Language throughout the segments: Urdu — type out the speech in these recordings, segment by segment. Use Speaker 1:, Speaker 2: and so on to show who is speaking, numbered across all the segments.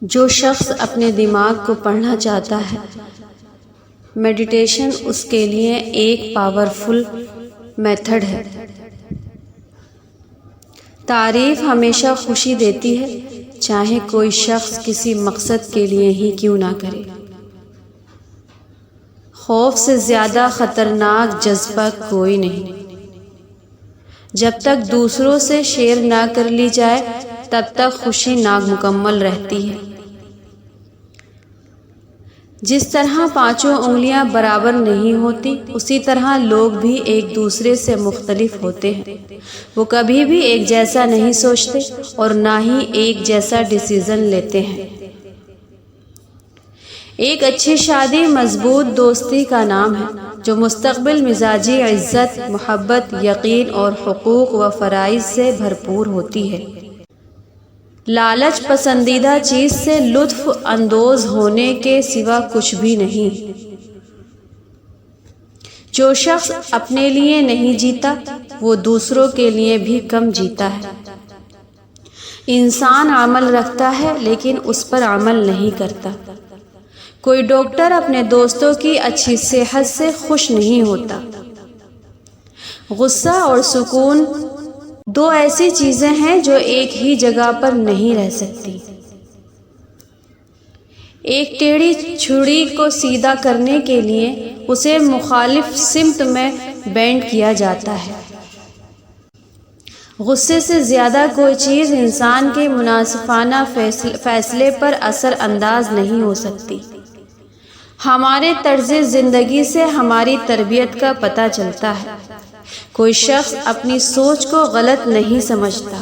Speaker 1: جو شخص اپنے دماغ کو پڑھنا چاہتا ہے، میڈیٹیشن اس کے لیے ایک پاورفل میتھڈ ہے۔ تعریف ہمیشہ خوشی دیتی ہے، چاہے کوئی شخص کسی مقصد کے لیے ہی کیوں نہ کرے۔ خوف سے زیادہ خطرناک جذبہ کوئی نہیں۔ جب تک دوسروں سے شیئر نہ کر لی جائے تب تک خوشی نامکمل رہتی ہے۔ جس طرح پانچوں انگلیاں برابر نہیں ہوتی، اسی طرح لوگ بھی ایک دوسرے سے مختلف ہوتے ہیں۔ وہ کبھی بھی ایک جیسا نہیں سوچتے اور نہ ہی ایک جیسا ڈیسیژن لیتے ہیں۔ ایک اچھی شادی مضبوط دوستی کا نام ہے، جو مستقبل مزاجی عزت، محبت، یقین اور حقوق و فرائض سے بھرپور ہوتی ہے۔ لالچ پسندیدہ چیز سے لطف اندوز ہونے کے سوا کچھ بھی نہیں۔ جو شخص اپنے لیے نہیں جیتا، وہ دوسروں کے لیے بھی کم جیتا ہے۔ انسان عمل رکھتا ہے لیکن اس پر عمل نہیں کرتا۔ کوئی ڈاکٹر اپنے دوستوں کی اچھی صحت سے خوش نہیں ہوتا۔ غصہ اور سکون دو ایسی چیزیں ہیں جو ایک ہی جگہ پر نہیں رہ سکتی۔ ایک ٹیڑھی چھری کو سیدھا کرنے کے لیے اسے مخالف سمت میں بینڈ کیا جاتا ہے۔ غصے سے زیادہ کوئی چیز انسان کے منصفانہ فیصلے پر اثر انداز نہیں ہو سکتی۔ ہمارے طرز زندگی سے ہماری تربیت کا پتہ چلتا ہے۔ کوئی شخص اپنی سوچ کو غلط نہیں سمجھتا۔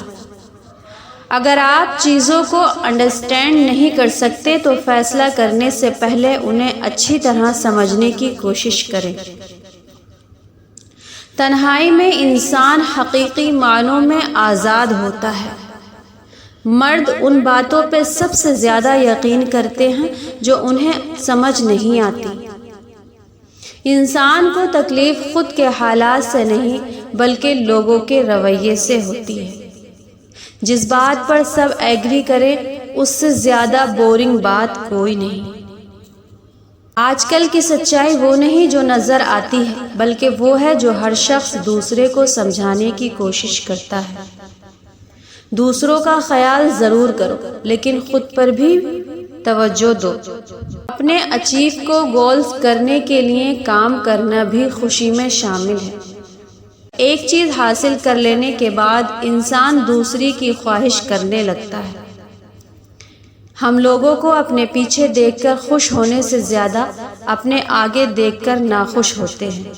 Speaker 1: اگر آپ چیزوں کو انڈرسٹینڈ نہیں کر سکتے تو فیصلہ کرنے سے پہلے انہیں اچھی طرح سمجھنے کی کوشش کریں۔ تنہائی میں انسان حقیقی معنوں میں آزاد ہوتا ہے۔ مرد ان باتوں پہ سب سے زیادہ یقین کرتے ہیں جو انہیں سمجھ نہیں آتی۔ انسان کو تکلیف خود کے حالات سے نہیں بلکہ لوگوں کے رویے سے ہوتی ہے۔ جس بات پر سب ایگری کریں اس سے زیادہ بورنگ بات کوئی نہیں۔ آج کل کی سچائی وہ نہیں جو نظر آتی ہے، بلکہ وہ ہے جو ہر شخص دوسرے کو سمجھانے کی کوشش کرتا ہے۔ دوسروں کا خیال ضرور کرو لیکن خود پر بھی توجہ دو۔ اپنے اچیو کو گولز کرنے کے لیے کام کرنا بھی خوشی میں شامل ہے۔ ایک چیز حاصل کر لینے کے بعد انسان دوسری کی خواہش کرنے لگتا ہے۔ ہم لوگوں کو اپنے پیچھے دیکھ کر خوش ہونے سے زیادہ اپنے آگے دیکھ کر ناخوش ہوتے ہیں۔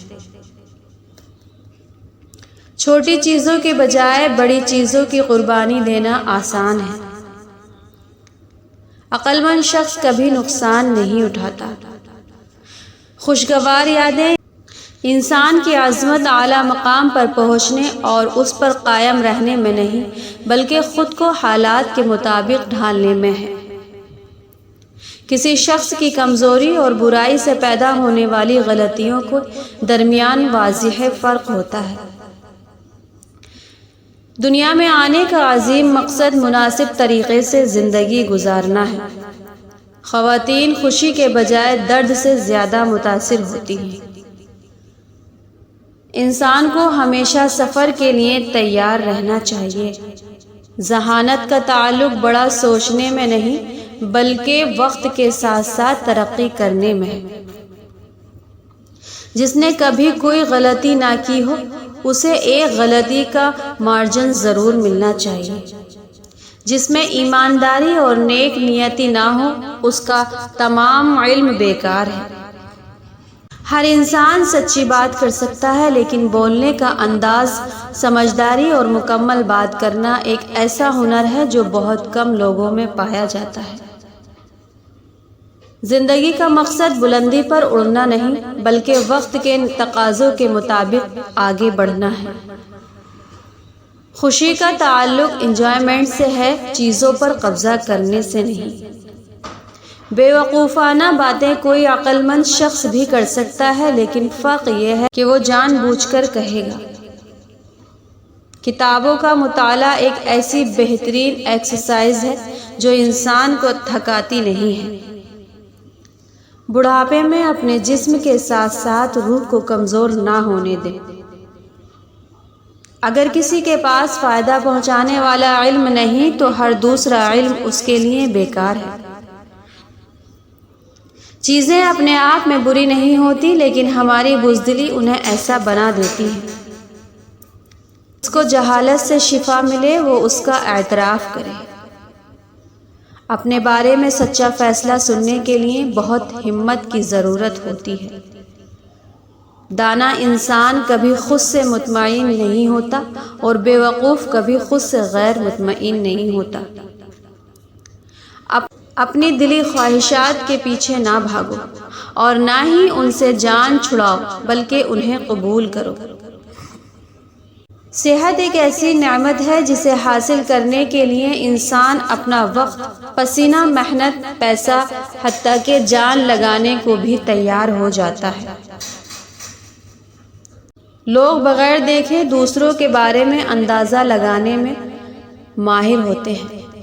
Speaker 1: چھوٹی چیزوں کے بجائے بڑی چیزوں کی قربانی دینا آسان ہے۔ عقل مند شخص کبھی نقصان نہیں اٹھاتا۔ خوشگوار یادیں انسان کی عظمت اعلیٰ مقام پر پہنچنے اور اس پر قائم رہنے میں نہیں بلکہ خود کو حالات کے مطابق ڈھالنے میں ہے۔ کسی شخص کی کمزوری اور برائی سے پیدا ہونے والی غلطیوں کے درمیان واضح فرق ہوتا ہے۔ دنیا میں آنے کا عظیم مقصد مناسب طریقے سے زندگی گزارنا ہے۔ خواتین خوشی کے بجائے درد سے زیادہ متاثر ہوتی ہیں۔ انسان کو ہمیشہ سفر کے لیے تیار رہنا چاہیے۔ ذہانت کا تعلق بڑا سوچنے میں نہیں بلکہ وقت کے ساتھ ساتھ ترقی کرنے میں ہے۔ جس نے کبھی کوئی غلطی نہ کی ہو اسے ایک غلطی کا مارجن ضرور ملنا چاہیے۔ جس میں ایمانداری اور نیک نیتی نہ ہو اس کا تمام علم بیکار ہے۔ ہر انسان سچی بات کر سکتا ہے لیکن بولنے کا انداز، سمجھداری اور مکمل بات کرنا ایک ایسا ہنر ہے جو بہت کم لوگوں میں پایا جاتا ہے۔ زندگی کا مقصد بلندی پر اڑنا نہیں بلکہ وقت کے تقاضوں کے مطابق آگے بڑھنا ہے۔ خوشی کا تعلق انجوائمنٹ سے ہے، چیزوں پر قبضہ کرنے سے نہیں۔ بے وقوفانہ باتیں کوئی عقل مند شخص بھی کر سکتا ہے لیکن فرق یہ ہے کہ وہ جان بوجھ کر کہے گا۔ کتابوں کا مطالعہ ایک ایسی بہترین ایکسرسائز ہے جو انسان کو تھکاتی نہیں ہے۔ بڑھاپے میں اپنے جسم کے ساتھ ساتھ روح کو کمزور نہ ہونے دیں۔ اگر کسی کے پاس فائدہ پہنچانے والا علم نہیں تو ہر دوسرا علم اس کے لیے بیکار ہے۔ چیزیں اپنے آپ میں بری نہیں ہوتی، لیکن ہماری بزدلی انہیں ایسا بنا دیتی ہے۔ جس کو جہالت سے شفا ملے وہ اس کا اعتراف کرے۔ اپنے بارے میں سچا فیصلہ سننے کے لیے بہت ہمت کی ضرورت ہوتی ہے۔ دانا انسان کبھی خود سے مطمئن نہیں ہوتا اور بے وقوف کبھی خود سے غیر مطمئن نہیں ہوتا۔ اپنی دلی خواہشات کے پیچھے نہ بھاگو اور نہ ہی ان سے جان چھڑاؤ، بلکہ انہیں قبول کرو۔ صحت ایک ایسی نعمت ہے جسے حاصل کرنے کے لیے انسان اپنا وقت، پسینہ، محنت، پیسہ، حتیٰ کہ جان لگانے کو بھی تیار ہو جاتا ہے۔ لوگ بغیر دیکھے دوسروں کے بارے میں اندازہ لگانے میں ماہر ہوتے ہیں۔